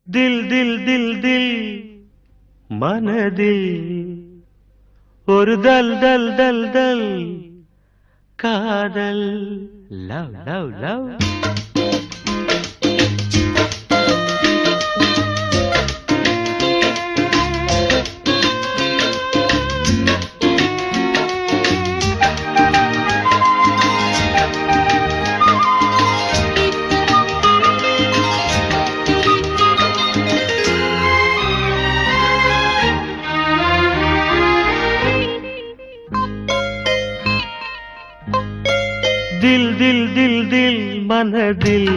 தில் தில் தில் தில் மனதில் ஒரு தல் தல் தல் தல் காதல் லவ் லவ் லவ் दिल दिल दिल दिल மனதில்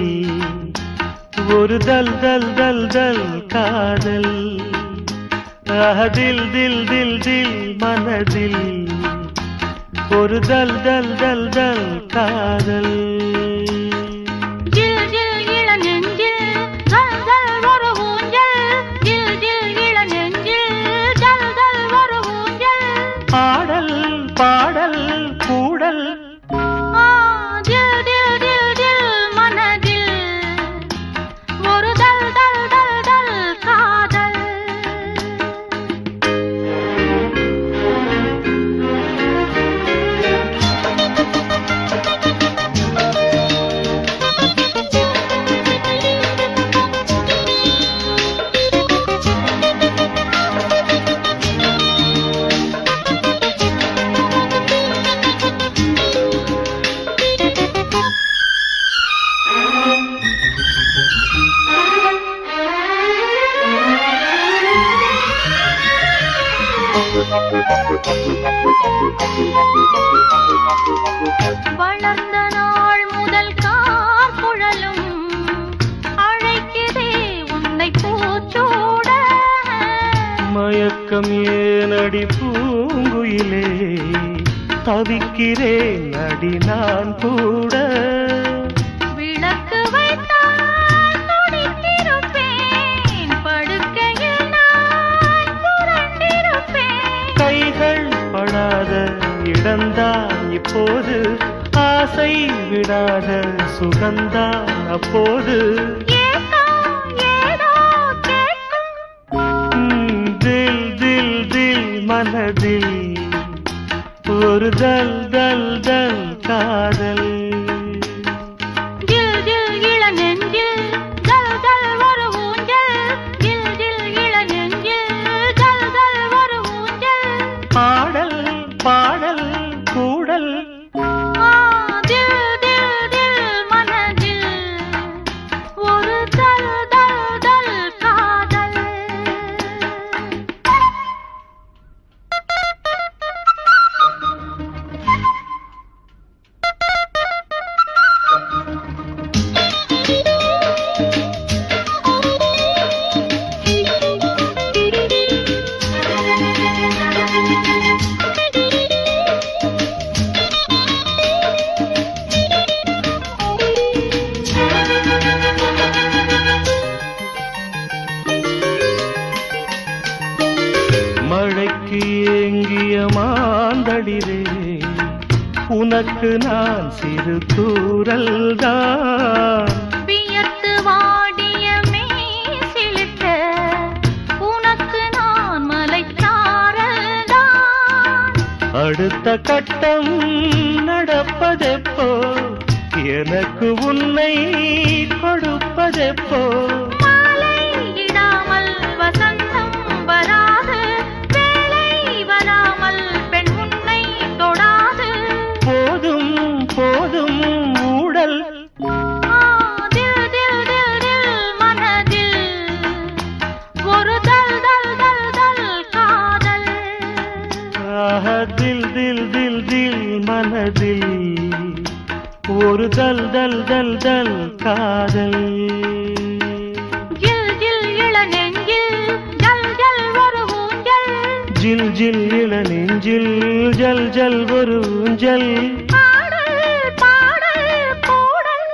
ஒரு தல் தல் தல் தல் காதல் தில் தில் தில் தில் மனதில் ஒரு தல் தல் தல் தல் காதல் பாடல் பாடல் கூடல் வளர்ந்த நாள் முதல் கார் குழலும் அழைக்கிறே உன்னை பூச்சூட மயக்கம் ஏனடி பூங்குயிலே தவிக்கிறேன் அடி நான் கூட விளக்கு வைத்தால் துடித்திருப்பேன் படுக்கையில் நான் புரண்டிருப்பேன் கைகள் படாத இடந்தான் இப்போது ஆசை விடாத சுகந்தான் அப்போது தில் தில் தில் மனதில் ஒரு தல் தல் தல் காதல் பாடல் பாடல் கூடல் மனதில் ஒரு தல் தல் தல் காதல் மழைக்கு ஏங்கிய மாந்தளிரே உனக்கு நான் சிறு தூரல் தான் வியர்த்து வாடிய மேசிலிட்ட உனக்கு நான் மலைச்சாரல்தான் அடுத்த கட்டம் நடப்பதெப்போ எனக்கு உன்னை கொடுப்பதெப்போ மாலையிடாமல் வசந்தம் வராது வேலை வராமல் பெண் உன்னை தொடாது போதும் போதும் ஊடல் தில் தில் தில் தில் மனதில் ஒரு தல் தல் தல் தல் காதல் தில் தில் தில் தில் மனதில் ஒரு தல் தல் தல் தல் காதல் ஜில் ஜில் இள நெஞ்சில் ஜல் ஜல் ஒரு ஊஞ்சல் ஜில் ஜில் இள நெஞ்சில் ஜல் ஜல் ஒரு ஊஞ்சல் பாடல் பாடல் கூடல்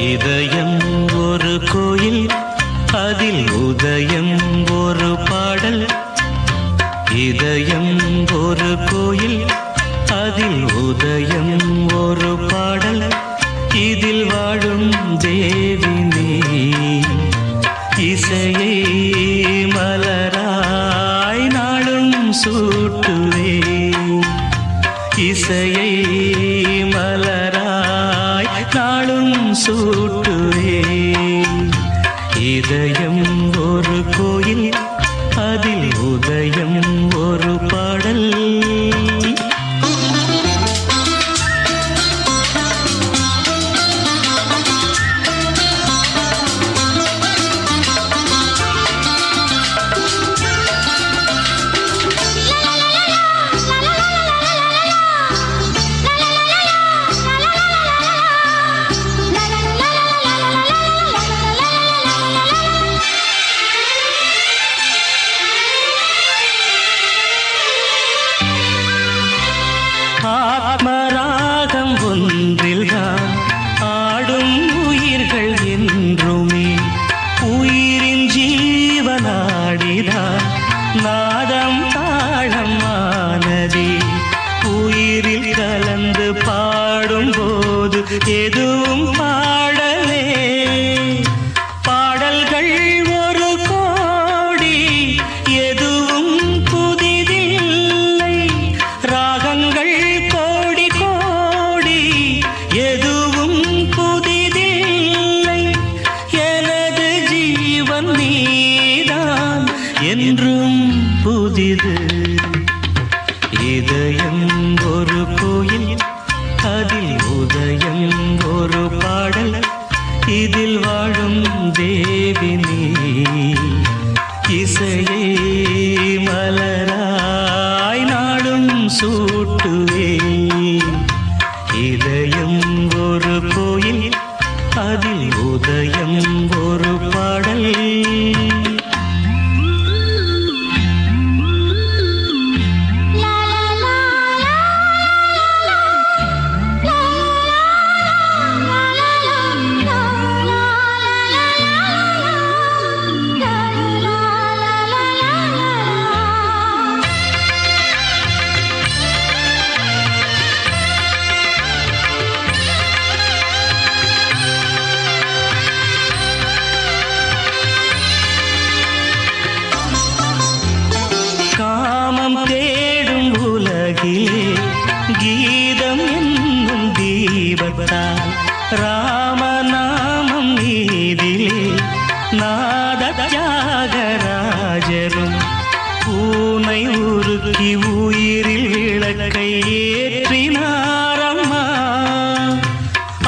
இதயம் ஒரு கோயில், அதில் உதயம் ஒரு பாடல். இதயம் ஒரு கோயில், அதில் உதயம் ஒரு பாடல். இதில் வாழும் தேவி நீ, இசையை மலராய் நாளும் சூட்டுவே. இசையை மலராய் நாளும் சூட்டுவே. இதயம் ஒரு கோயில், அதில் உதயம் ஒரு பாடல். ஆத்மராகம் ஒன்றில்தான் ஆடும் உயிர்கள் என்றுமே. உயிரின் ஜீவனாடிதான் நாதம் தாளம் ஆனதே. உயிரில் கலந்து பாடும்போது எதுவும் பாடலே. பாடல்கள் ஒரு கோடி, எதுவும் புதிதில்லை. ராகங்கள் கோடி கோடி, எதுவும் புதிதில்லை. எனது ஜீவன் நீதான், என்றும் புதிது. இதயம் ஒரு கோயில், அதில் உதயம் ஒரு பாடல். இதில் வாழும் தேவி நீ, இசையை மலராய் நாடும் சூட்டுவே. இதயம் ஒரு கோயில், அதில் உதயம் ஒரு பாடல். காமம் தேடும் உலகிலே கீதம் என்னும் தீபத்தால் ராமநாமம் நீதிலே நாத தியாகராஜரும் பூனை உருக்கி உயிரில் விளக்கை ஏற்றினாரம்மா.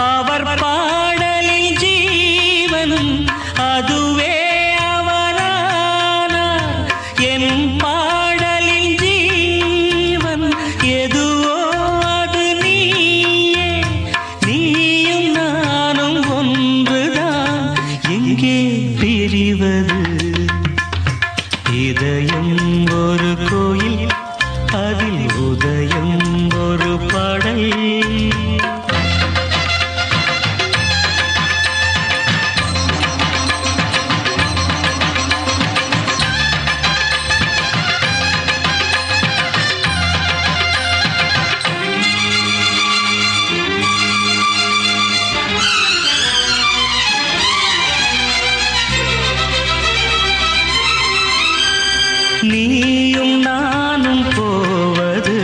அவர் பாடலில் ஜீவனும் அதுவே அவரானார். என் பாடலில் ஜீவன் எதுவோ அது நீயே. நீயும் நானும் ஒன்றுதான், எங்கே பிரிவது? இதயம் ஒரு கோயில், அதில் உதயம் ஒரு பாடல். நீயும் நானும் போவது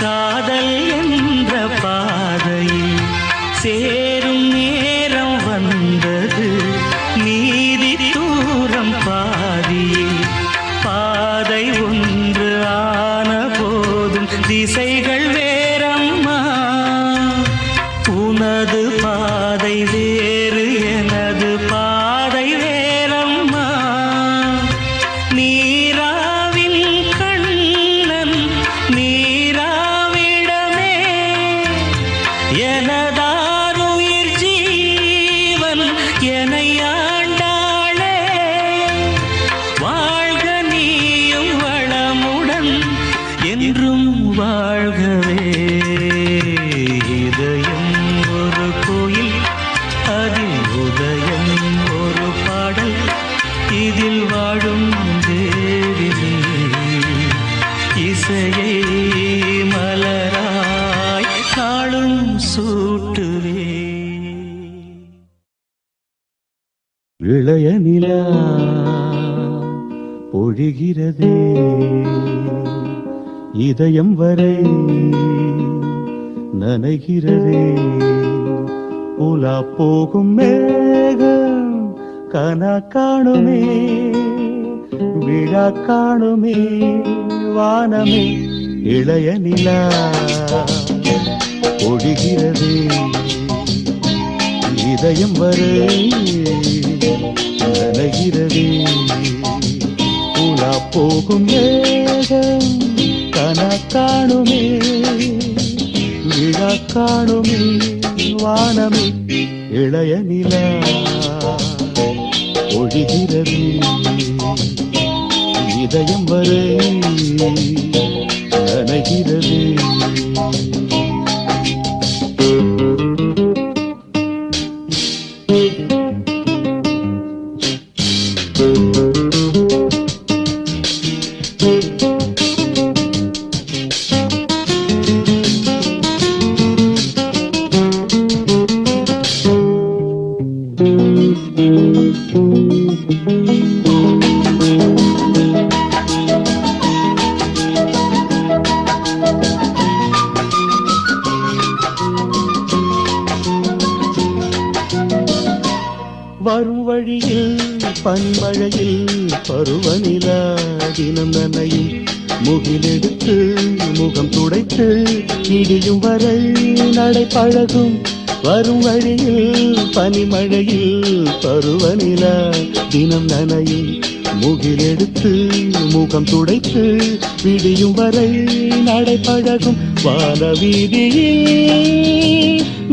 காதல் என்ற பாதையில் சேரும் நேரம் வந்தது. நீதி தூரம் பாதியில் பாதை ஒன்று ஆன போதும் திசைகள் வேறம்மா. உனது பாதை வேறு, எனது பாதை வேறம்மா. நீராவின் கண்ணன் நீராவிடமே, எனதாருயிர் ஜீவன் என்னை ஆண்டாளே. வாழ்க நீயும் வளமுடன், என்றும் வாழ்கவே. இதயம் ஒரு கோயில், சூட்டுவே. இளைய நிலா பொழிகிறதே இதயம் வரை நனைகிறதே. உலா போகும் மேகம் கனா காணுமே விழா காணுமே வானமே. இளைய நிலா பொழிகிறதே இதயம் வரை நனைகிறதே. உலா போகும் மேகம் கனா காணுமே விழா காணுமே வானமே. இளைய நிலா ஒழிகிறது இதயம் வரை நனைகிறது. வரும் வழியில் பனிமழையில் பருவநிலா தினம் நனையும். முகிலெடுத்து முகம் துடைத்து இடியும் வரை நடை பழகும். வரும் வழியில் பனிமழையில் பருவநிலா தினம் நனையும். முகிலெடுத்து முகம் துடைத்து விடியும் வரை நடை பழகும். வான வீதியில்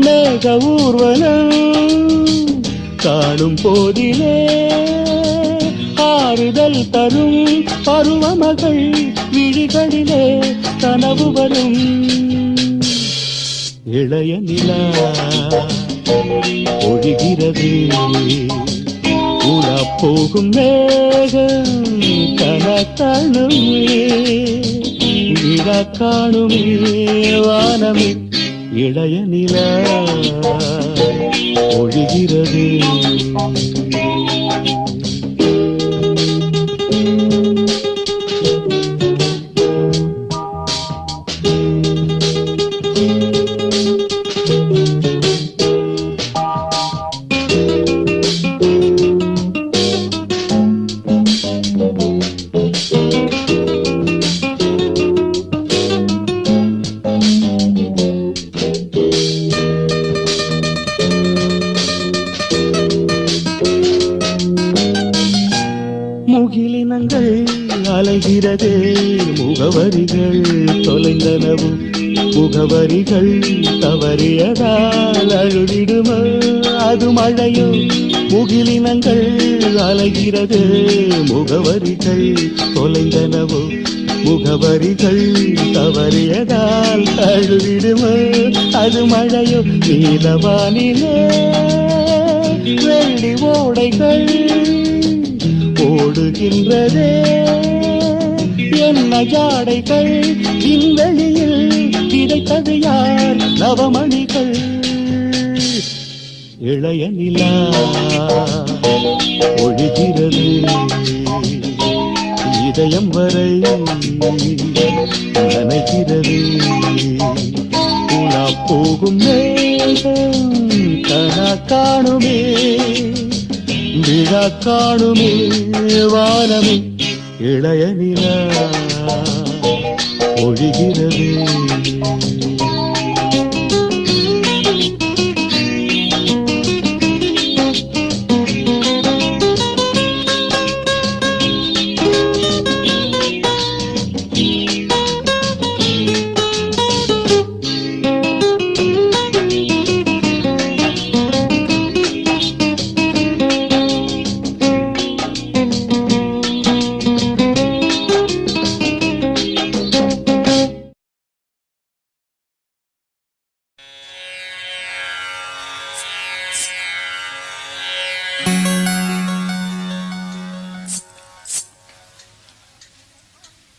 மேக ஊர்வலம் காணும் போதிலே ஆறுதல் தரும் பருவமகள் விழிகளிலே கனவு வரும். இளைய நிலா ஒழிகிறது உலா போகும் மேகம் கனா காணுமே விழா காணுமே வானமே. இளைய நிலா ஒழிகிறது. முகிலினங்கள் அலைகிறதே முகவரிகள் தொலைந்தனவும். முகவரிகள் தவறியதால் அழுதிடுமோ அது மழையோ. முகிலினங்கள் அலைகிறது முகவரிகள் தொலைந்தனவோ. முகவரிகள் தவறியதால் அழுதிடுமோ அது மழையோ. நீலவானிலே வெள்ளி ஓடைகள் ஓடுகின்றதே என்ன ஜாடைகள். விண்வெளியில் கிடைத்தது யார் நவமணிகள். இளைய நிலா ஒழிகிறது இதயம் வரை நனைகிறது. உலா போகும் மேகம் கனா காணுமே விழா காணுமே வானமே. இளைய நிலா ஒழிகிறது.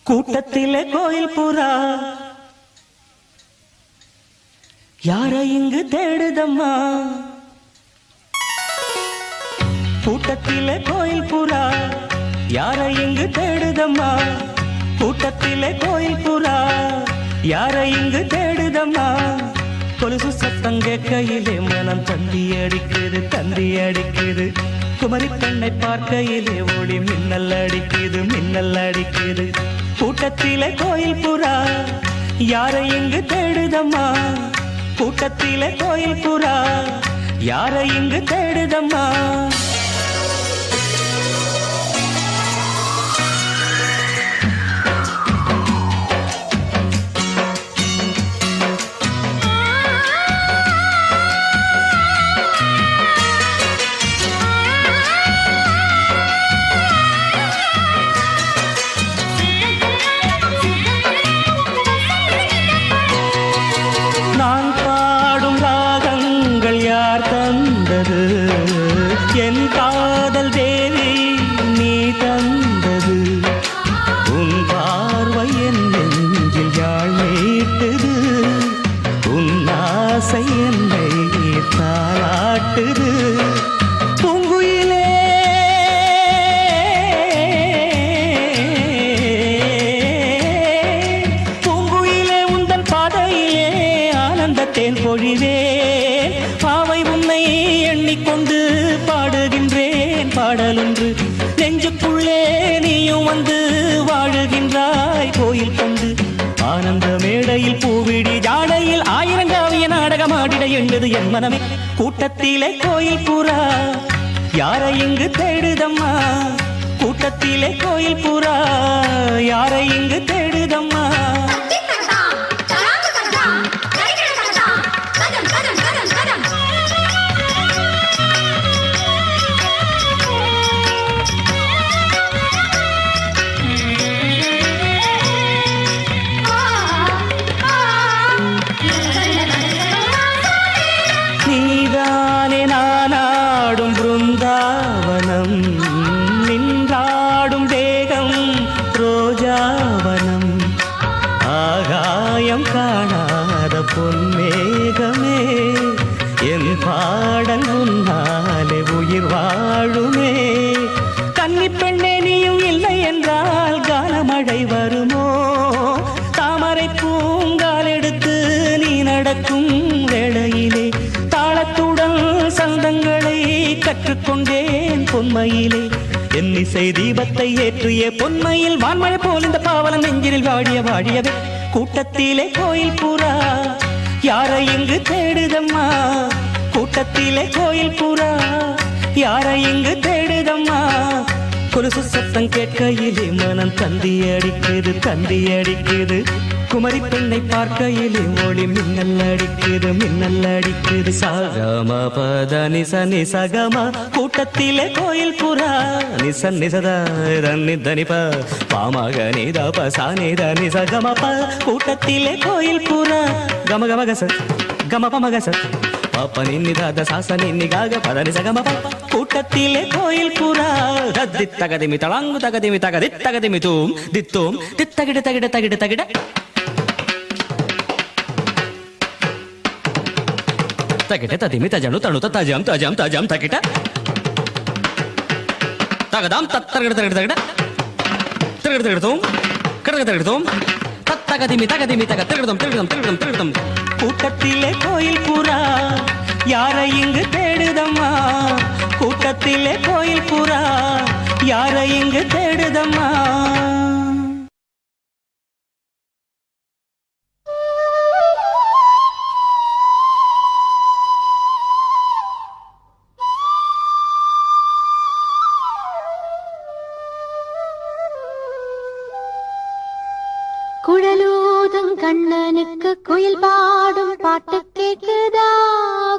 கூட்டத்திலே கோயில் புறா யாரை இங்கு தேடுதம்மா கூட்டத்திலே கோயில் புறா யாரை இங்கு தேடுதம்மா கூட்டத்திலே கோயில் புறா யாரை இங்கு தேடுதம்மா கொலுசு சத்தம் கேட்கையிலே மனம் தந்தி அடிக்குது குமரி பெண்ணை பார்க்கையிலே ஒளி மின்னல் அடிக்குது கூட்டத்திலே கோயில் புறா யாரை இங்கு தேடுதம்மா கூட்டத்திலே கோயில் புறா யாரை இங்கு தேடுதம்மா என் காதல் தேவி நீ தந்தது உன் பார்வை என் நெஞ்சில் யாழ் மீட்டுது உன் ஆசை என்னை தாளாட்டுது பூங்குயிலே உந்தன் பாதையிலே ஆனந்தத்தேன் பொழிவே பாவை உன்னை எண்ணிக்கொண்டு பாடுகின்றேன் பாடலொன்று நெஞ்சுக்குள்ளே நீயும் வந்து வாழுகின்றாய் கோயில் கொண்டு ஆனந்த மேடையில் பூவிடி ஜாடையில் ஆயிரங்காவிய நாடகமாடிட எண்ணுது என் மனமே கூட்டத்திலே கோயில் புறா யாரை இங்கு தேடுதம்மா கூட்டத்திலே கோயில் புறா யாரை இங்கு தேடுதம்மா நின்றாடும் தேகம் ரோஜாவனம் ஆகாயம் காணாத பொன்மேகமே என் பாடல் உன்னாலே உயிர் வாழுமே கன்னி பெண்ணே நீயும் இல்லை என்றால் காலமழை வருமோ தாமரை பூங்கால் எடுத்து நீ நடக்கும் வேளையிலே தாளத்துடன் சந்தங்களை கற்றுக்கொண்டேன் பொன்மையிலே என் இசை தீபத்தை ஏற்றிய பொன்மையில் வான்மழை போல் இந்த பாவலன் நெஞ்சில் வாடியவே கூட்டத்திலே கோயில் புறா யாரை இங்கு தேடுதம்மா கூட்டத்திலே கோயில் புறா யாரை இங்கு தேடுதம்மா கொலுசு சத்தம் கேட்கையிலே மனம் தந்தி அடிக்குது குமரி பெண்ணை பார்க்கையிலே ஒளி மின்னல் அடிக்குது சகம பத நிச சகம கூட்டத்திலே கோயில் புறா நிசத தனிப பாமக நித பசானித நிசகம ப கூட்டத்திலே கோயில் புறா கம கமகச கம பமகச பாப்ப நின்னிதாத சாச நின்னிகாக பத நிசகம ப கூட்டத்திலே கோயில் புறா தித்தகதிமி தளாங்கு தகதிமி தகதித்தகதிமி தூம் தித்தோம் தித்தகிட தகிட்ட ததிமி தஜனு தணுத தஜம் தகிட்ட தகதாம் தத்தகிட திருகிடத்தோம் கிடகத்தோம் தத்தகதிமி தக திருகிடம் கூட்டத்திலே கோயில் புறா யாரை இங்கு தேடுதம்மா கூட்டத்திலே கோயில் புறா யாரை இங்கு தேடுதம்மா குழலூதும் கண்ணனுக்கு குயில் பாடும் பாட்டு கேக்குதா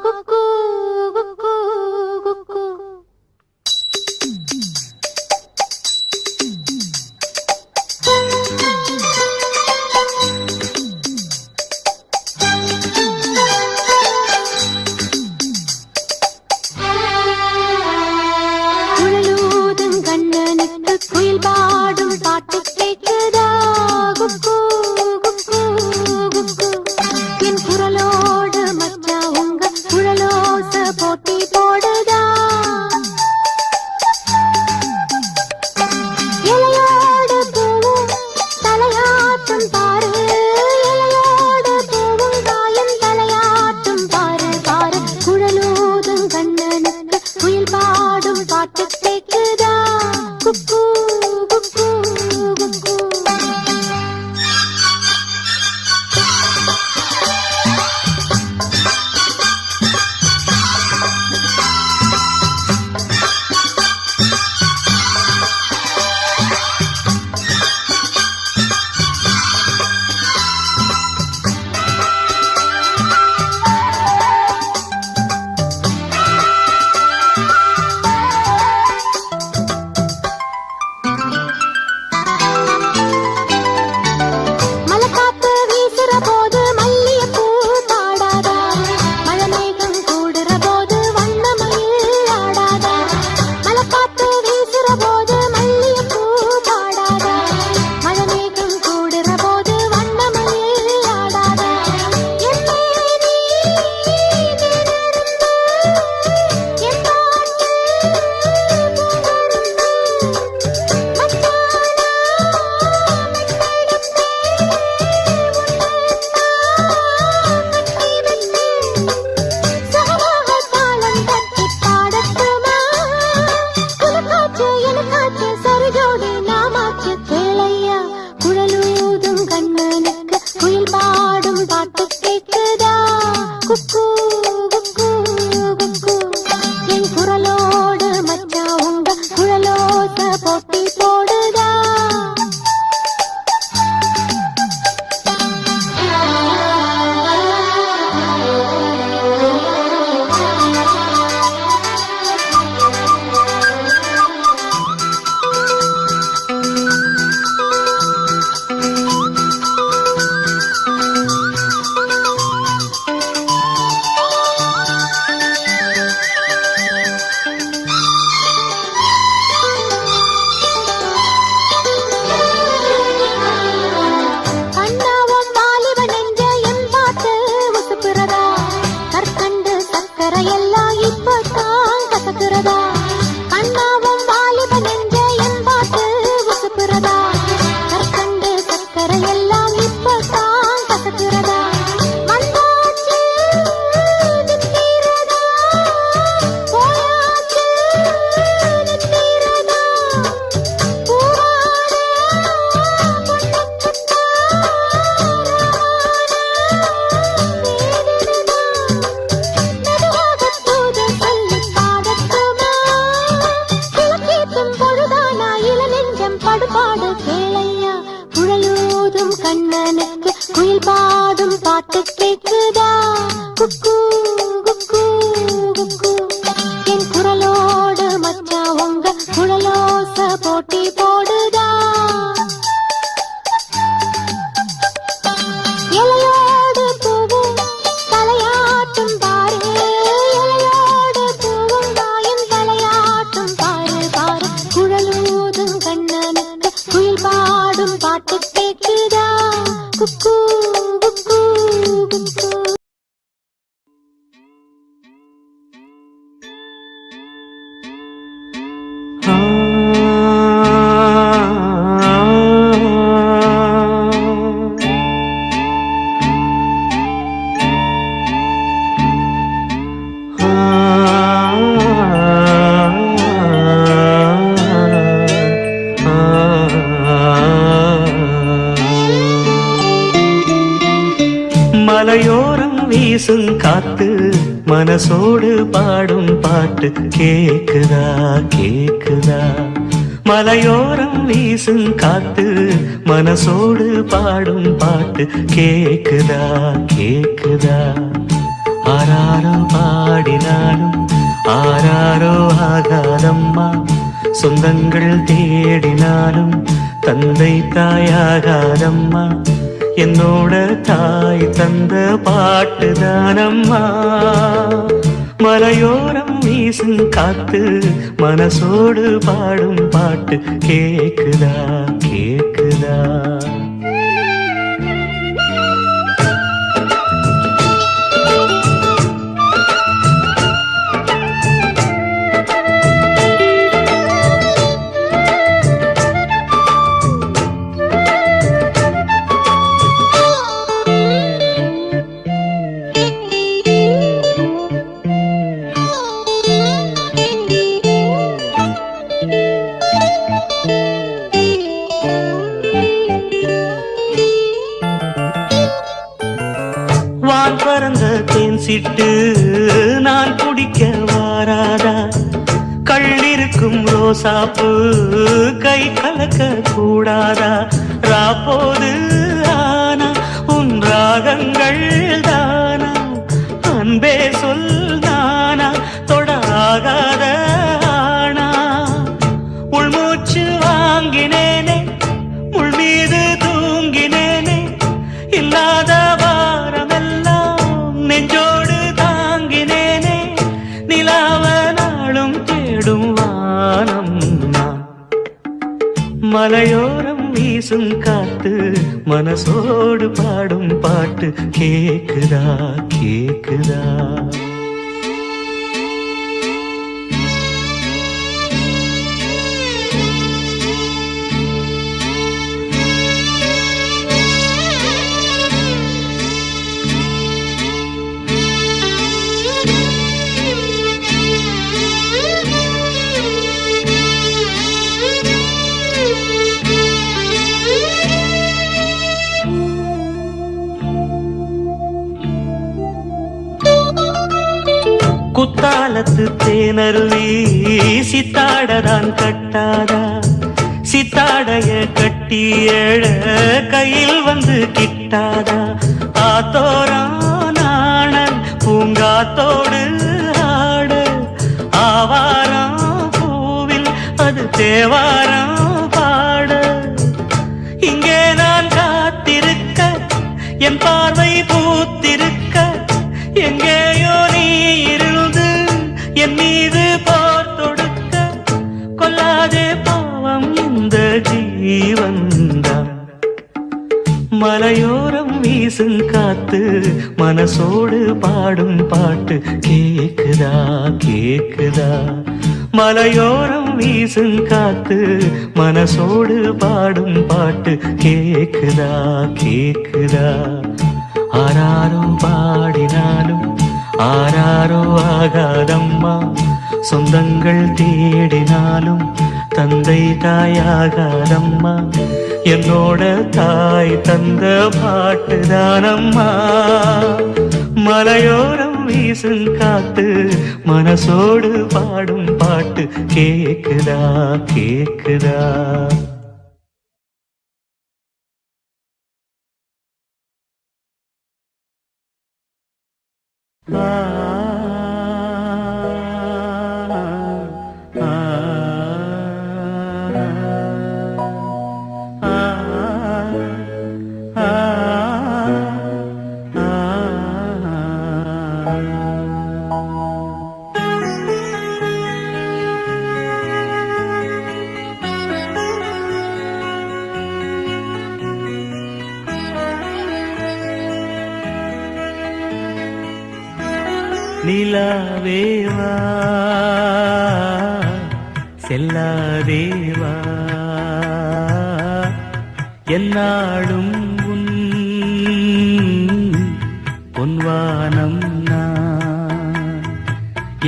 குக்கு குக்கு குக்கு குழலூதும் கண்ணனுக்கு குயில் பாடும் பாட்டு கேக்குதா குக்கு குக்கு குக்கு என் குரலோடு போட்டி போடுதா இலையோடு பூவும் தலையாட்டும் பாரு இலையோடு பூவும் காயும் தலையாட்டும் பாரு பாரு குழலூதும் கண்ணனுக்கு குயில் பாடும் பாட்டு கேக்குதா குக்கு குக்கு குக்கு குயில் பாடும் பாட்டு கேக்குதா குக்கு குக்கு குக்கு என் குரலோடு மச்சா உங்க குழலோச போட்டி போடுதா இலையோடு பூவும் தலையாட்டும் பாரு இலையோடு பூவும் காயும் தலையாட்டும் பாரு பாரு குழலூதும் கண்ணனுக்கு குயில் பாடும் பாட்டு கேக்குதா குக்கு குக்கு குக்கு மலையோரம் வீசும் காத்து மனசோடு பாடும் பாட்டு கேக்குதா கேக்குதா மலையோரம் வீசும் காத்து மனசோடு பாடும் பாட்டு கேக்குதா கேக்குதா ஆராரோ பாடினாலும் ஆராரோ ஆகாதம்மா சொந்தங்கள் தேடினாலும் தந்தை தாயாகாதம்மா என்னோட தாய் தந்த பாட்டுதானம்மா மலையோரம் வீசும் காத்து மனசோடு பாடும் பாட்டு கேக்குதா கேக்குதா ரோசாப்பு கை கலக்க கூடாதா ராப்போது ஆனா உன் ராகங்கள் தானா அன்பே சொல் நானா தொடாகாத ஆனா உள்மூச்சு வாங்கினேனே முள் மீது தூங்கினேனே இல்லாத வாரமெல்லாம் நெஞ்சோடு தாங்கினேனே நிலாவ நாளும் தேடும் வானம் நான் மலையோரம் வீசும் காத்து மனசோடு பாடும் பாட்டு கேக்குதா கேக்குதா குத்தாலத்து தேனருவி சித்தாடதான் கட்டாதா சித்தாடைய கட்டி எழ கையில் வந்து கிட்டாதா ஆத்தோரானாணல் பூங்காத்தோடு ஆட ஆவாரம் பூவில் அது தேவாரம் பாட இங்கே நான் காத்திருக்க என் பார்வை பூத்திருக்க எங்கேயோ நீ இருந்து என் மீது போர் தொடுக்க கொல்லாதே பாவம் இந்த ஜீவன்தான் மலையோரம் வீசும் காத்து மனசோடு பாடும் பாட்டு கேக்குதா கேக்குதா மலையோரம் வீசும் காத்து மனசோடு பாடும் பாட்டு கேக்குதா கேக்குதா ஆராரோ பாடினாலும் ஆராரோ ஆகாதம்மா சொந்தங்கள் தேடினாலும் தந்தை தாயாகாதம்மா என்னோட தாய் தந்த பாட்டுதானம்மா மலையோரம் வீசும் காத்து மனசோடு பாடும் பாட்டு கேக்குதா கேக்குதா நிலாவேவா செல்லாதேவா என்னாடும் உன் பொன்வானம் நான்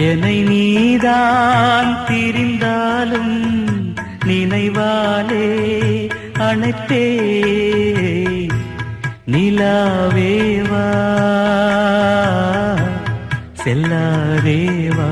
என்னை நீதான் திரிந்தாலும் நினைவாலே அணைத்தே நிலாவேவா செல்லாதேவா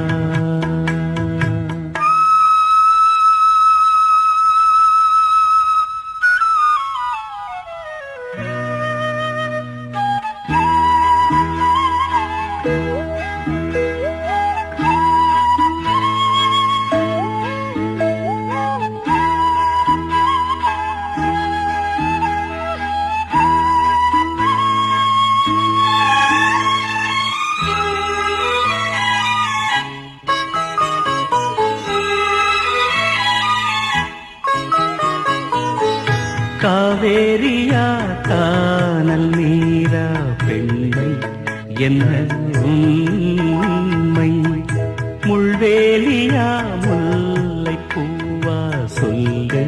காவேரியா கானல் நீரா பெண்மை என்ன உண்மை முள்வேலியா முல்லை பூவா சொல்லு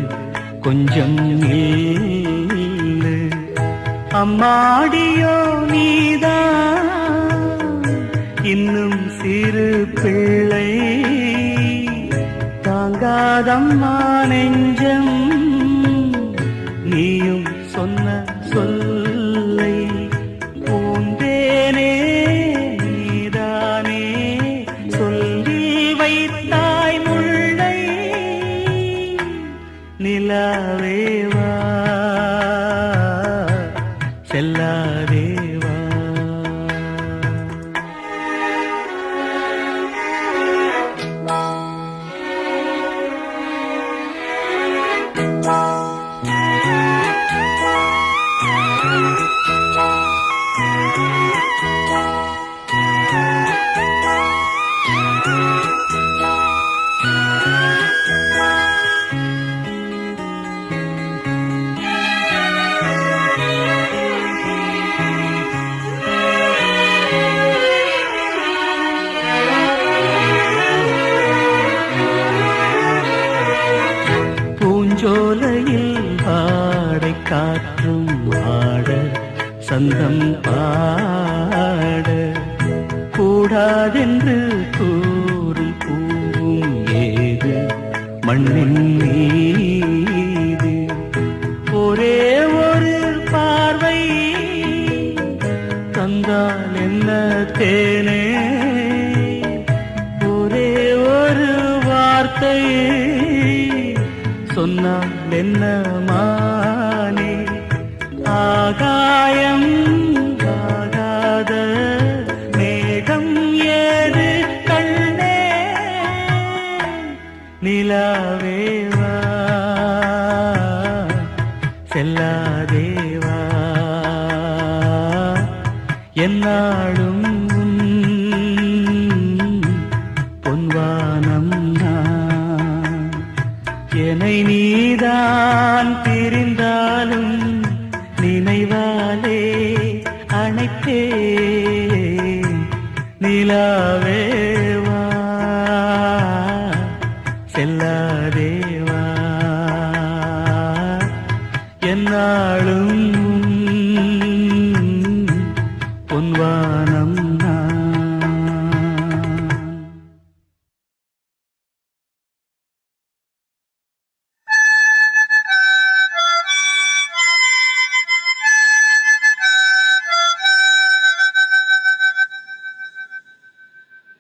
கொஞ்சம் நில்லு அம்மாடியோ நீதான் இன்னும் சிறு பிள்ளை தாங்காதம்மா நெஞ்சம் நீயும் சொன்ன சொல்லை பூந்தேனே நீதானே சொல்லி வைத்தாய் முல்லை சந்தம் பாட கூடாதென்று கூறும் பூவும் ஏது மண்ணின் மீது ஒரே ஒரு பார்வை தந்தால் என்ன தேனே ஒரே ஒரு வார்த்தை சொன்னால் என்ன மானே ஆகாயம் ஆகாத மேகம் ஏது கண்ணே நிலாவேவா செல்லாதேவா என்னாலும் பொன்வானம் நான் என்னை நீதான் பிரிந்தாலும் நினைவாலே அணைத்தே நிலாவேவா செல்லாதேவா என்னாலும் பொன்வானம் நான்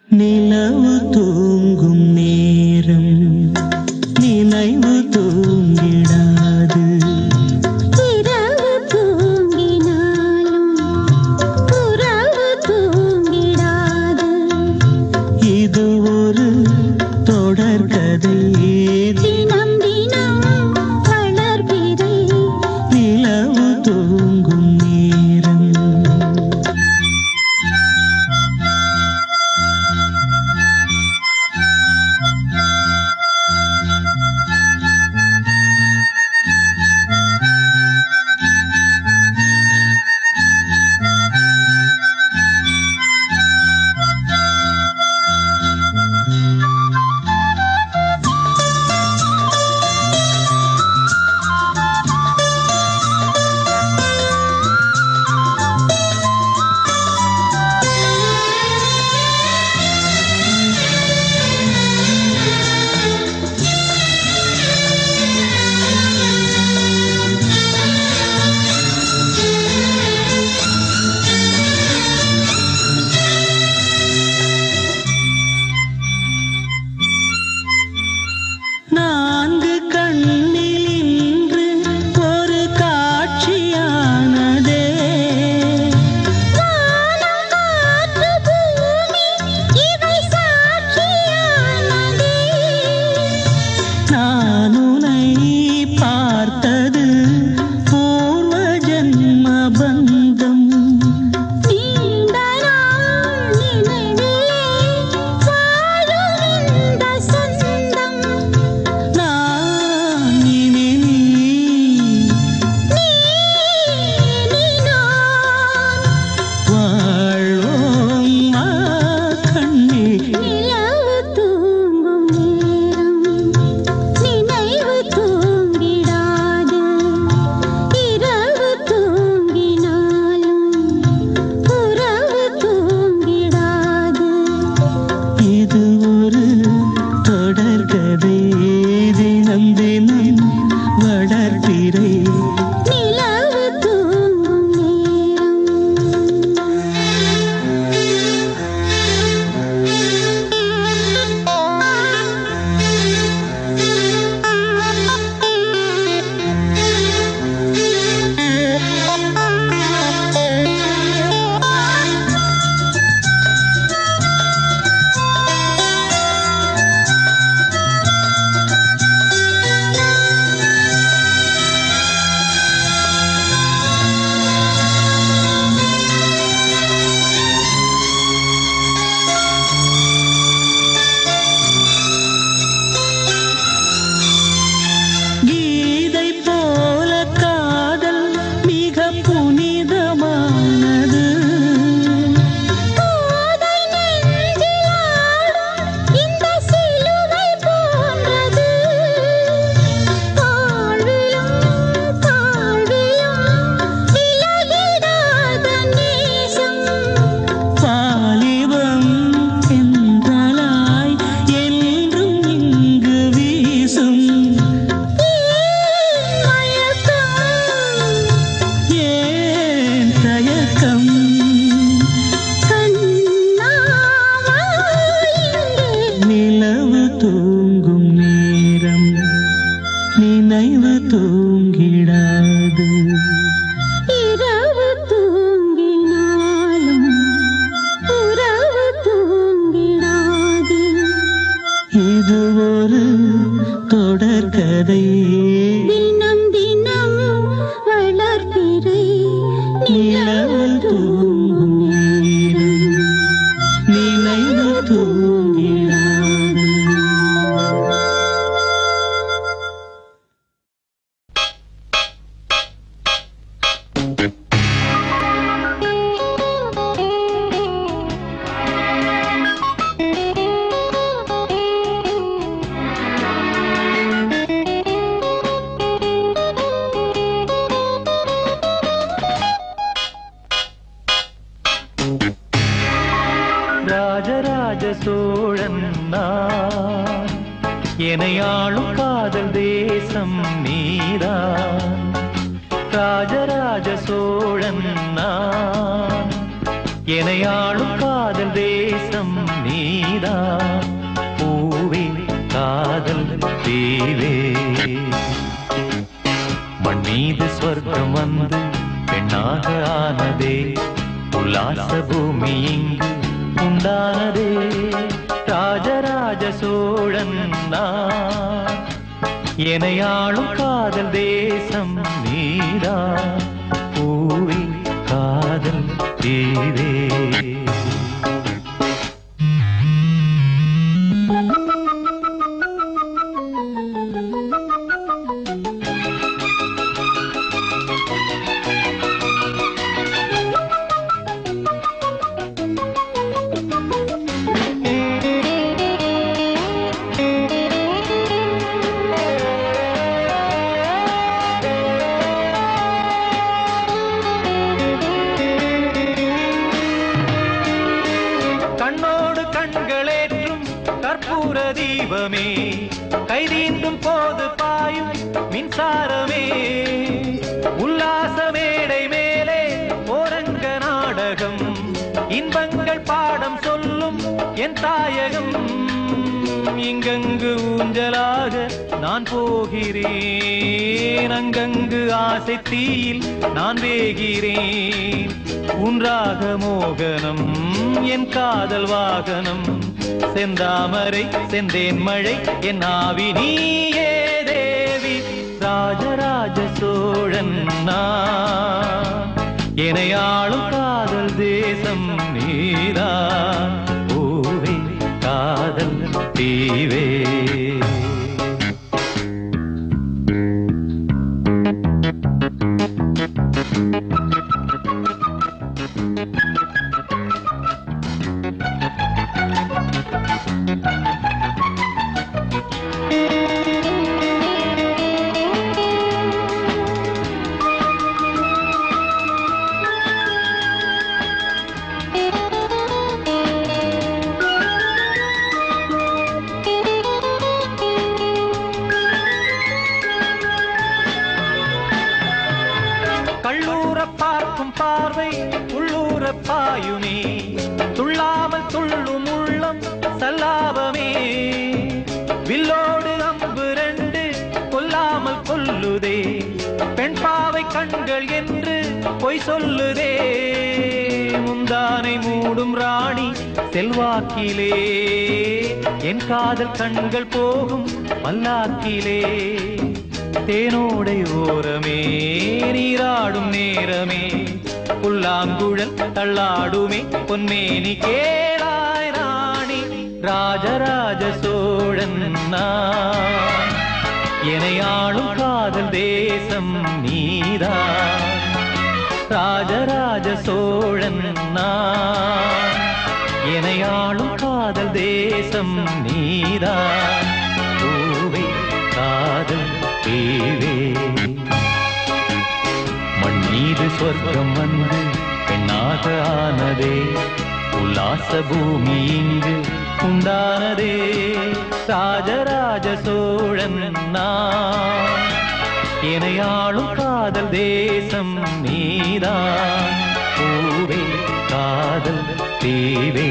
நிலவு தூங்கும் நேரம் நினைவு தூங்கிடாது இரவு தூங்கினாலும் உறவு தூங்கிடாது இது ஒரு தொடர்கதை தினம் தினம் வளர்பிறை நிலவு தூங்கும் நேரம் நிலவு தூங்கும் நேரம் நினைவு தூங்கிடாது. இரவு தூங்கினாலும் உறவு தூங்கிடாது. இது ஒரு தொடர்கதை. தினம் தினம் வளர்பிறை நிலவு தூங்கும் நேரம் நினைவு தூங்கிடாது. ராஜராஜ சோழன் நான், எனையாளும் காதல் தேசம் நீதான். ராஜராஜ சோழன் நான், எனையாளும் காதல் தேசம் நீதான். பூவே காதல் தீவே, மண் மீது ஸ்வர்க்கம் வந்து பெண்ணாக ஆனதே. உல்லாச பூமி இங்கு உண்டானதே. ராஜராஜ சோழன் நான், எனையாளும் காதல் தேசம் நீதான். பூவே காதல் தீவே. கண்ணோடு கண்களேற்றும் கற்பூர தீபமே, கைதீண்டும் போது பாயும் மின்சாரமே. உல்லாச மேடை மேலே ஓரங்க நாடகம், இன்பங்கள் பாடம் சொல்லும் என் தாயகம். இங்கங்கு ஊஞ்சலாக நான் போகிறேன், அங்கங்கு ஆசை தீயில் நான் வேகிறேன். உன்றாக மோகனம் என் காதல் வாகனம், செந்தாமரை செந்தேன் மழை என் ஆவி நீயே தேவி. ராஜராஜ சோழன் நான், எனையாளும் காதல் தேசம் நீதான். பூவே காதல் தீவே. கள்ளூர பார்க்கும் பார்வை உள்ளூர பாயுமே, துள்ளாமல் துள்ளும் உள்ளம் சல்லாபமே. வில்லோடு அம்பு ரெண்டு கொல்லாமல் கொல்லுதே, பெண் பாவை கண்கள் என்று பொய் சொல்லுதே. முந்தானை மூடும் ராணி செல்வாக்கிலே, என் காதல் கண்கள் போகும் பல்லாக்கிலே. தேனோடை ஓரமே நீராடும் நேரமே, புல்லாங்குழல் தள்ளாடுமே பொன்மேனி கேளாய் ராணி. ராஜராஜ சோழன் நான், எனையாளும் காதல் தேசம் நீதான். ராஜராஜ சோழன் நான், எனையாளும் காதல் தேசம் நீதான். பூவே காதல் தீவே, மண் மீது சொர்க்கம் வந்து பெண்ணாக ஆனதே. உல்லாச பூமி இங்கு உண்டானதே. ராஜராஜ சோழன் நான், எனையாளும் காதல் தேசம் நீதான். பூவே காதல் தீவே.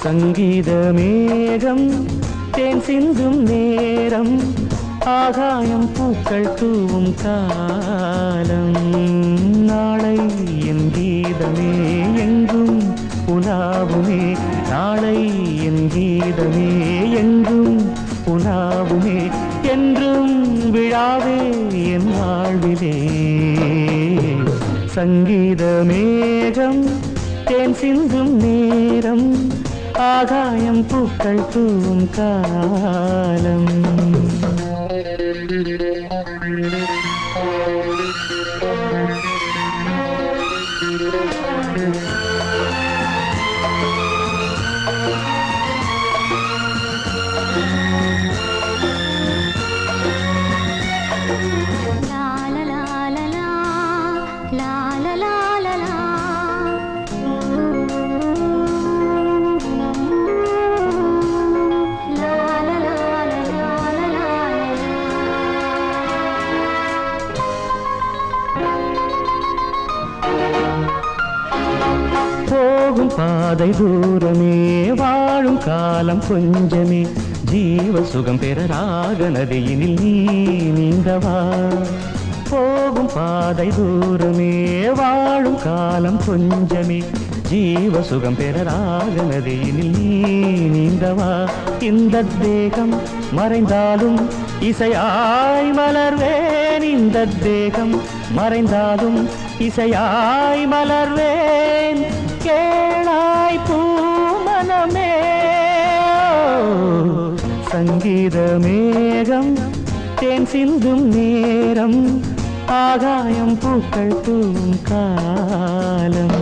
சங்கீத மேகம் தேன் சிந்தும் நேரம் ஆகாயம் பூக்கள் தூவும் காலம் நாளை என் கீதமே எங்கும் உலாவுமே நாளை என் கீதமே எங்கும் உலாவுமே என்றும் விழாவே என் வாழ்விலே சங்கீத மேகம் தேன் சிந்தும் நேரம் ஆகாயம் பூக்கள் தூவும் காலம் போகும் பாதை தூரமே வாழும் காலம் கொஞ்சமே ஜீவ சுகம் பெற ராக நதியினில் நீ நீந்தவா போகும் பாதை தூரமே வாழும் காலம் கொஞ்சமே ஜீவ சுகம் பெற ராக நதியினில் நீ நீந்தவா இந்த தேகம் மறைந்தாலும் இசையாய் மலர்வேன் இந்த தேகம் மறைந்தாலும் இசையாய் மலர்வேன் கேளாய் பூமனமே சங்கீத மேகம் தேன் சிந்தும் நேரம் ஆகாயம் பூக்கள் தூவும் காலம்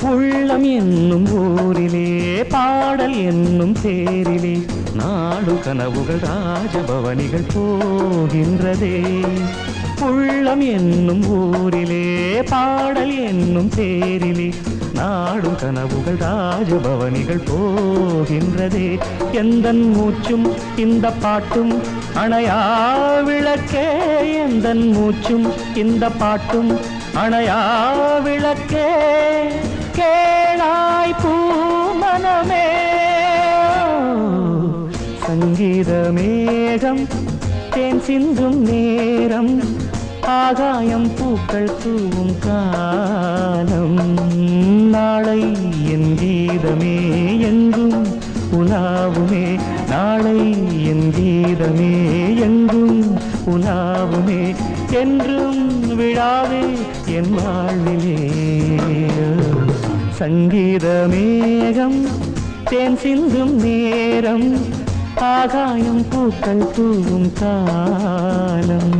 உள்ளம் என்னும் ஊரிலே பாடல் என்னும் தேரிலே நாடு கனவுகள் ராஜபவனிகள் போகின்றதே உள்ளம் என்னும் ஊரிலே பாடல் என்னும் தேரிலே நாடு கனவுகள் ராஜபவனிகள் போகின்றதே எந்தன் மூச்சும் இந்த பாட்டும் அணையா விளக்கே எந்தன் மூச்சும் இந்த பாட்டும் அணையா விளக்கே கேளாய் பூமனமே சங்கீத மேகம் தேன் சிந்தும் நேரம் ஆகாயம் பூக்கள் தூவும் காலம் நாளை என் கீதமே எங்கும் உலாவுமே நாளை என் கீதமே எங்கும் உலாவுமே என்றும் விழாவே என் வாழ்விலே சங்கீத மேகம் தேன் சிந்தும் நேரம் ஆகாயம் பூக்கள் தூவும் காலம்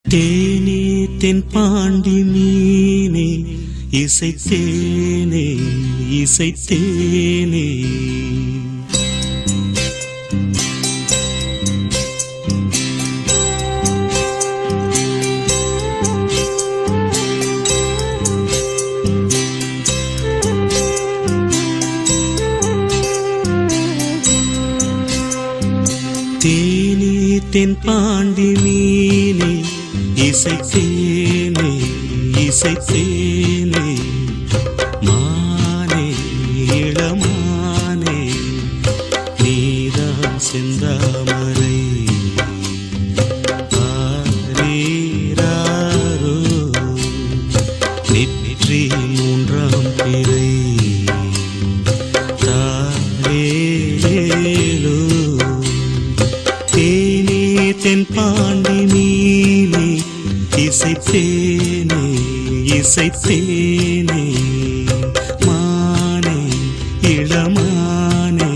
தேனே தென் பாண்டி மீனே இசைத்தேனே இசைத்தேனே தேனே தென் பாண்டி மீனே இசைத்தேனே இசைத்தேனே மானே இளமானே நீதான் செந்தாமரை ஆரீராரோ நெற்றி மூன்றாம் பிறை தாரேலோ தேனே தென் பாண்டி மீனே இசைத்தேனே இசைத்தேனே மானே இளமானே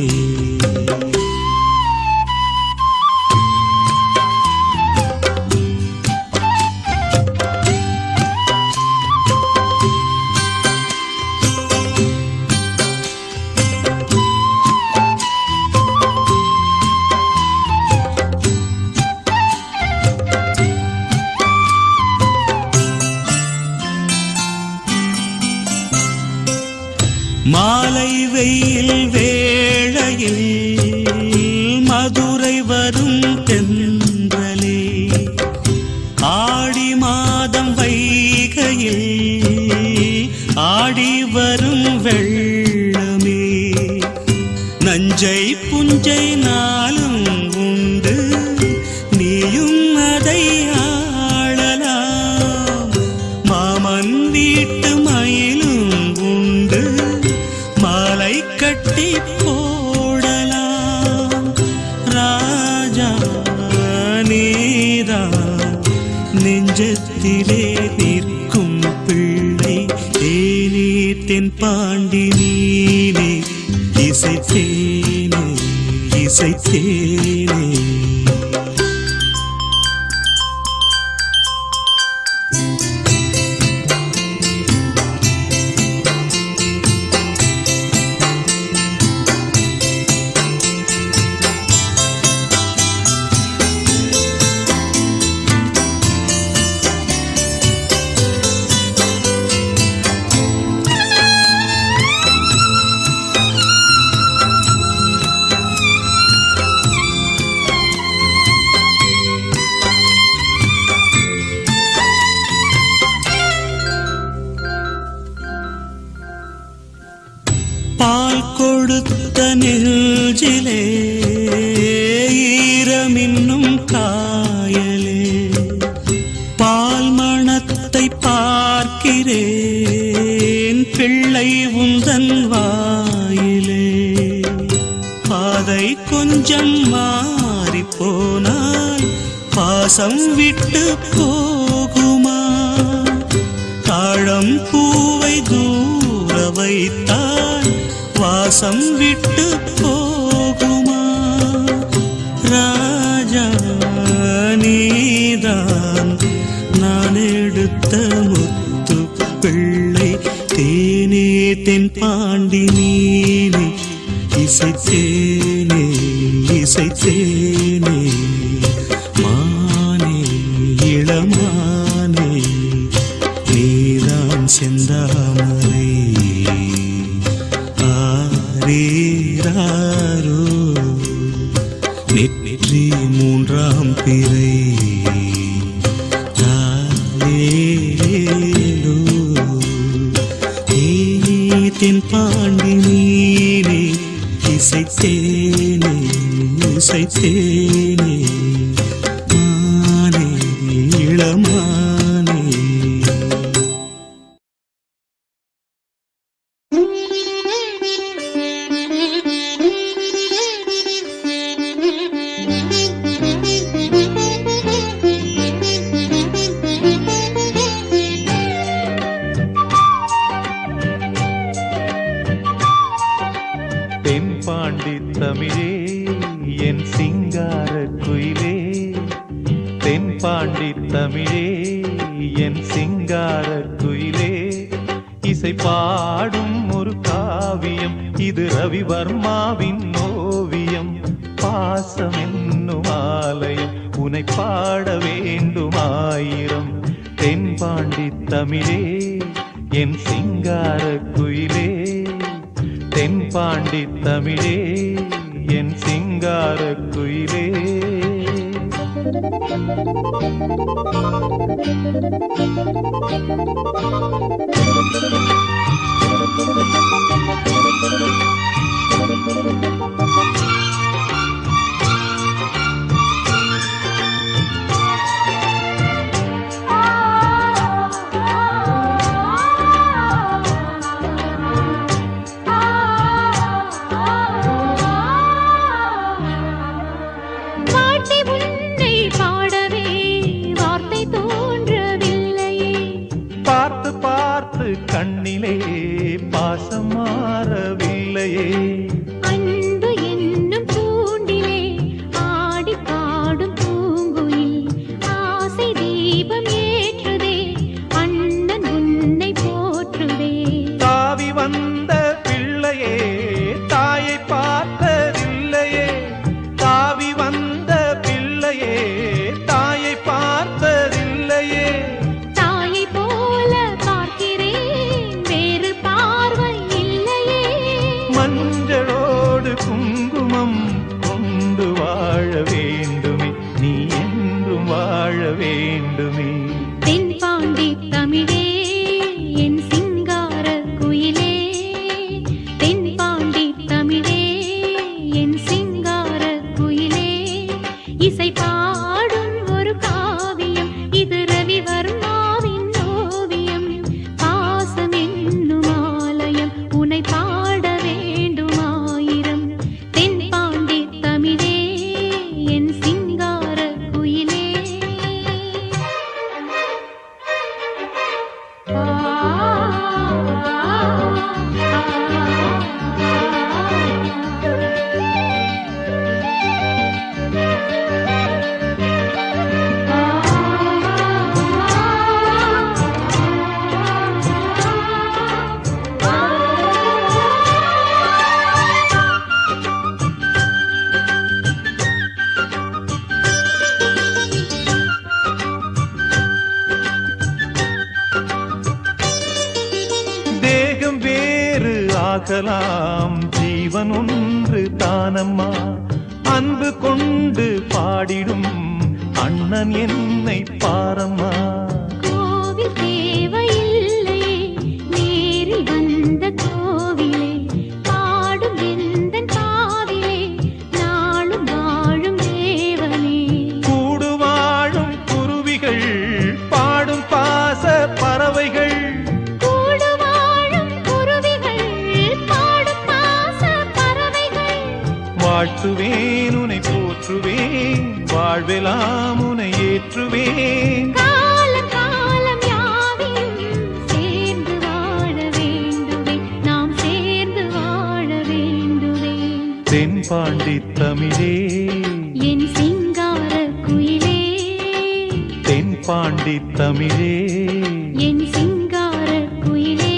நஞ்சை புஞ்சை நாளும் உண்டு, நீயும் அதை ஆளலாம். மாமன் வீட்டு மயிலும் உண்டு, மாலை கட்டி போடலாம். ராஜா நீதான் நெஞ்சத்திலே நிற்கும் பிள்ளை, ஏனே தென்பாண்டி நீனே இசைத்தேனே இசைத்தேனே. பால் கொடுத்த நெஞ்சிலே ஈரமின்னும் காயலே, பால் மணத்தை பார்க்கிறேன் பிள்ளை உந்தன் வாயிலே. பாதை கொஞ்சம் மாறி போனால் பாசம் விட்டு போகுமா? தாழம் பூவை தூர வைத்தால் வாசம் விட்டு போகுமா? ராஜா நீதான் நான் எடுத்த முத்து பிள்ளை, தேனே தென்பாண்டி நீனே இசைத்தேனே இசைத்தேனே. மானே இளமானே நீதான் செந்தாமரை, ஆரீராரோ நெற்றி மூன்றாம் பிறை, தாலேலோ தேனே தென்பாண்டி நீனே இசைத்தேனே இசைத்தேனே. மானே இளமானே. தென்பாண்டி தமிழே என் சிங்கார குயிலே, தென்பாண்டி தமிழே என் சிங்கார குயிலே. இசை பாடும் ஒரு காவியம் இது ரவிவர்மாவின் ஓவியம். பாசம் என்னும் ஆலயம் உனை பாட வேண்டும் ஆயிரம். தென்பாண்டி தமிழே என் சிங்கார குயிலே, தென்பாண்டி தமிழே என் சிங்கார குயிலே. கண்ணிலே பாசம் மாறவில்லையே, அன்பு என்னும் பூண்டிலே ஆடி பாடும் பூங்குயில் ஆசை தீபம் ஏற்றுதே, அண்ணன் உன்னை போற்றுதே. தாவி வந்த பிள்ளையே தாயை பார்த்ததில்லையே, தாவி வந்த பிள்ளையே தாயை பார்த்ததில்லையே. தாயை போல பார்க்கிறேன் வேறு பார்வை இல்லையே, மஞ்சளோடு குங்குமம் கொண்டு வாழ வேண்டுமே, நீ என்றும் வாழ வேண்டுமே. தென்பாண்டி தமிழே என் சிங்கார குயிலே, தென்பாண்டி தமிழே பார்க்கலாம் ஜீவன் ஒன்று தானம்மா. அன்பு கொண்டு பாடிடும் அண்ணன் என்னை பாரம்மா. கோவில் தேவையில்லை நேரில் வந்த கோவிலே பாடும் எந்தன் காதிலே நாளும் வாழும் தேவனே. கூடு வாழும் குருவிகள் பாடும் பாச பறவைகள். கூடு வாழும் குருவிகள் பாடும் பாச பறவைகள். வாழ்த்துவேன் உனை போற்றுவேன் வாழ்வெல்லாம் உனை ஏற்றுவேன். காலம் காலம் யாவையும் சேர்ந்து வாழ வேண்டுவே நாம் சேர்ந்து வாழ வேண்டுவே. தென்பாண்டி தமிழே என் சிங்கார குயிலே தென்பாண்டி தமிழே என் சிங்கார குயிலே.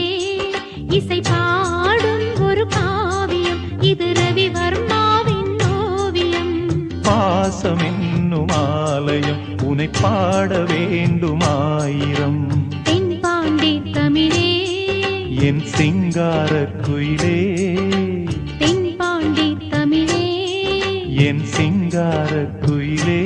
இசை பாடும் ஒரு காவியம் இது ரவிவர்மாவின் ஓவியம். பாசம் என்னும் ஆலயம் உனை பாட வேண்டுமாயிரம். தென்பாண்டி தமிழே என் சிங்கார குயிலே தென்பாண்டி தமிழே என் சிங்கார குயிலே.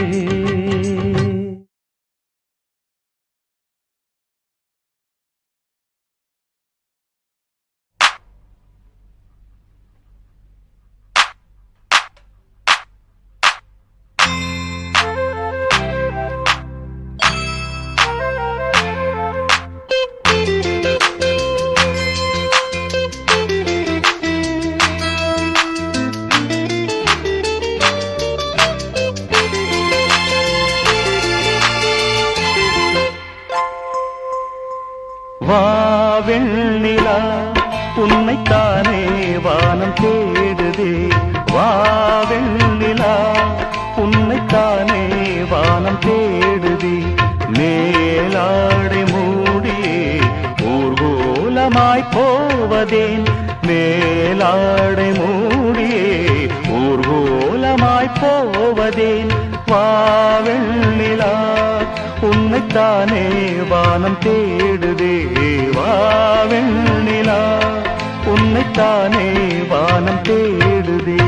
வாவெண்ணிலா உன்னைத்தானே வானம் தேடுதே. வாவெண்ணிலா உன்னைத்தானே வானம் தேடுதே. மேலாடை மூடியே ஊர்கோலமாய் போவதேன். மேலாடை மூடியே ஊர்கோலமாய் போவதேன். வாவெண்ணிலா உன்னைத்தானே வானம் தேடுதே. வாவெண்ணிலா உன்னைத்தானே வானம் தேடுதே.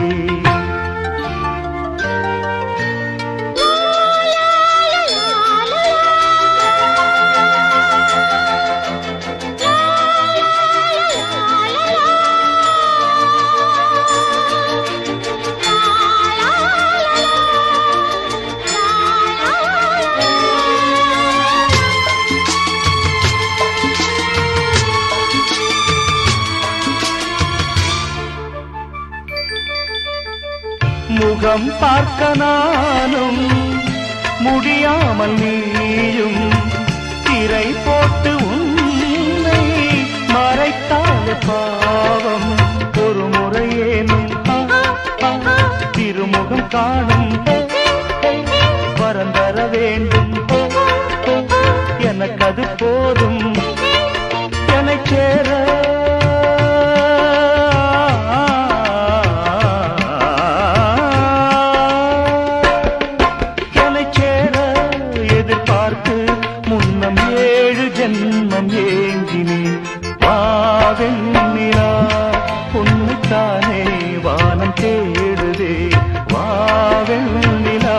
முகம் பார்க்க நானும் முடியாமல் நீயும் திரை போட்டு உன்னை மறைத்தால பாவம். ஒரு முறையேனும் திருமுகம் காணும் வரந்தர வேண்டும். எனக்கு அது போதும் என்னை சேர. ஜென்மம் ஏங்கினேன். வாவெண்ணிலா உன்னைத்தானே வானம் தேடுதே. வாவெண்ணிலா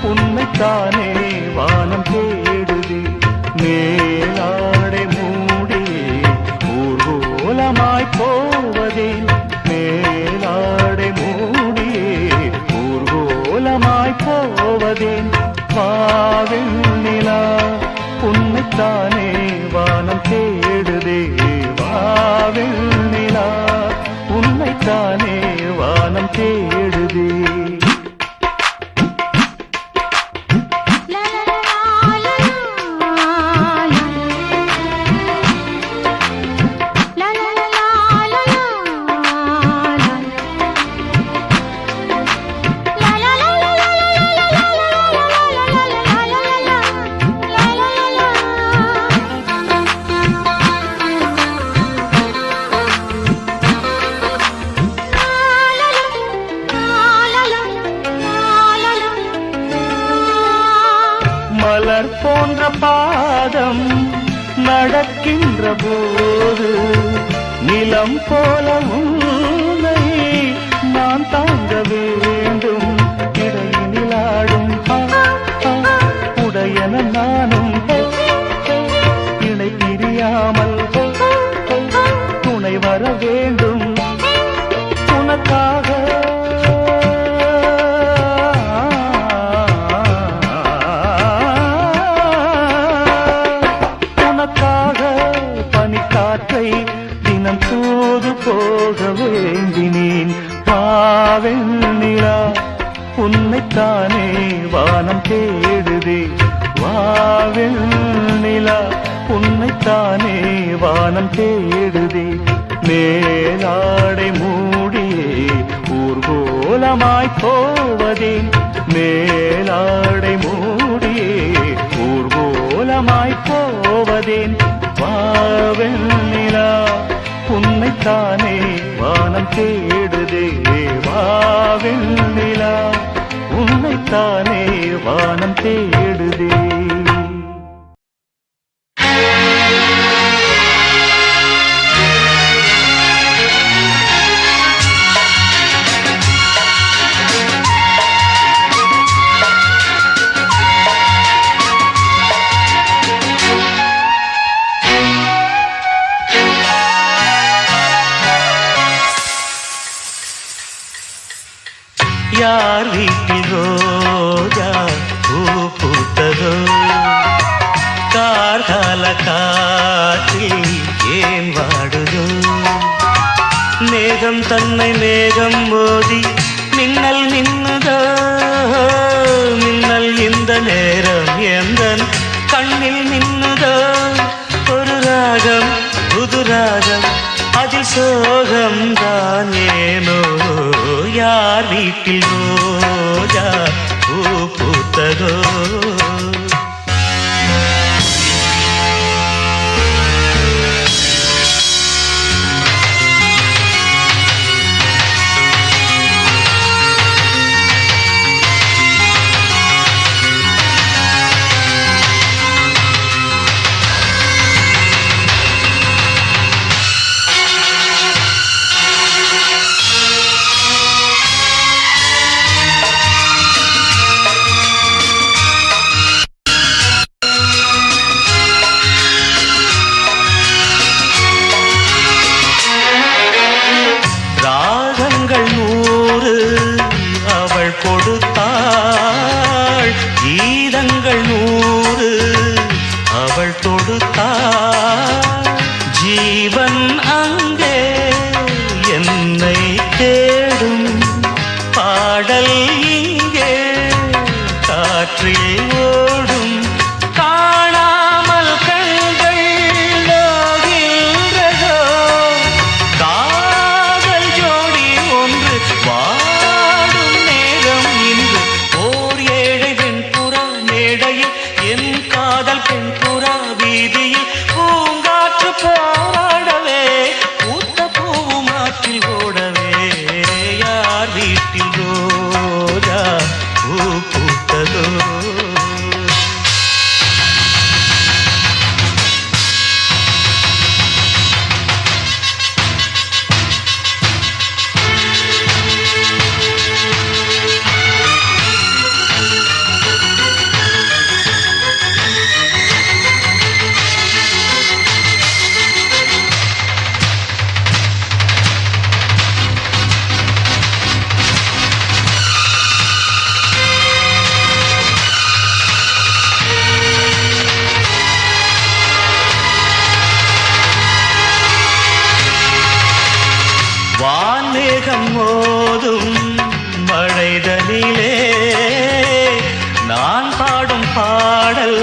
உன்னைத்தானே வானம் தேடுதே. மேலாடை மூடியே ஊர்கோலமாய் போவதேன். மேலாடை மூடியே ஊர்கோலமாய் போவதேன். வாவெண்ணிலா உன்னைத்தானே வானம் தேடுதே. வாவெண்ணிலா உன்னைத்தானே வானம் தேடுதே. மலர் போன்ற பாதம் நடக்கின்ற போது நிலம் போல உன்னை நான் தாங்க வேண்டும். இடையினில் ஆடும் உடையன நானும் இணை பிரியாமல் துணை வர வேண்டும். உனக்காக பனிக்காற்றை தினம் தூது போக வேண்டினேன். வாவெண்ணிலா உன்னைத்தானே வானம் தேடுதே. வாவெண்ணிலா உன்னைத்தானே வானம் தேடுதே. மேலாடை மூடியே ஊர்கோலமாய் போவதேன். மேலாடை மூடியே ஊர்கோலமாய் போவதேன். வாவெண்ணிலா உன்னைத்தானே வானம் தேடுதே. வாவெண்ணிலா உன்னைத்தானே வானம் தேடுதே. யார் வீட்டில் ரோஜா பூ பூத்ததோ. கார்கால காற்றில் ஏன் வாடுதோ. மேகம் தன்னை மேகம் மோதி மின்னல் மின்னுதோ. மின்னல் இந்த நேரம் எந்தன் கண்ணில் மின்னுதோ. ஒரு ராகம் புது ராகம் அதில் சோகம் தான் ஏனோ. யார் வீட்டில் ரோஜா பூ பூத்ததோ. கொடுத்தாள் கீதங்கள் 100 அவள் தொடுத்தாள். ஜீவன் அங்கே என்னை தேடும் பாடல் இங்கே காற்றில் ஓடும். காணாமல் கண்கள் நோகின்றதோ. காதல் ஜோடி ஒன்று வாடும் நேரம் இன்று. ஓர் ஏழை வெண்புறா மேடையில் என் காதல் பெண்புறா வீதியில் பூங்காற்று போராடவே பூத்த பூவும் ஆற்றில் ஓடவே. யார் வீட்டில் ரோஜா பூ பூத்ததோ. வான்மேகம் மோதும் மழைதலிலே நான் பாடும் பாடல்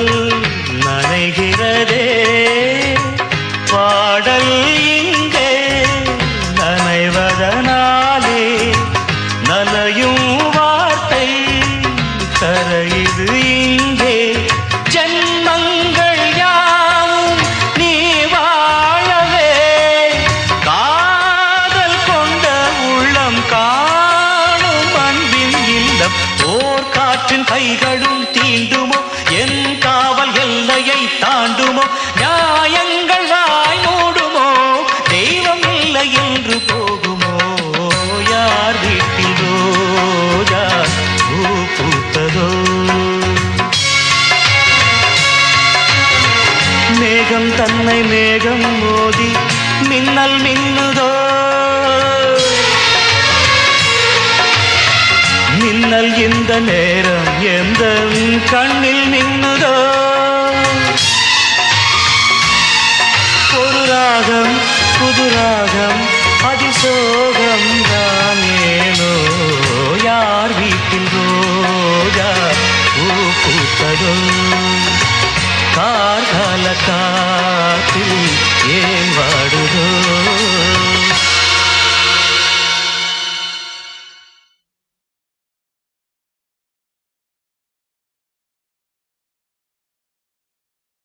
நனைகிறதே. பாடல் இங்கே நனைவதனாலே நனையும் வார்த்தை கரையுது இங்கே. ஜன்மங்கள் யாவும் நீ வாழவே காதல் கொண்ட உள்ளம் காணும் அன்பின் இல்லம். ஓர் காற்றின் கைகளும் தீண்டுமோ என் காவல் எல்லையை தாண்டுமோ. நியாயங்கள் வாய் மூடுமோ தெய்வம் மேகம் தன்னை மேகம் மோதி மின்னல் மின்னுதோ மின்னல் இந்த நேரம் எந்த கண்ணில் மின்னுதோ ஒரு ராகம் புது ராகம் அதிசோ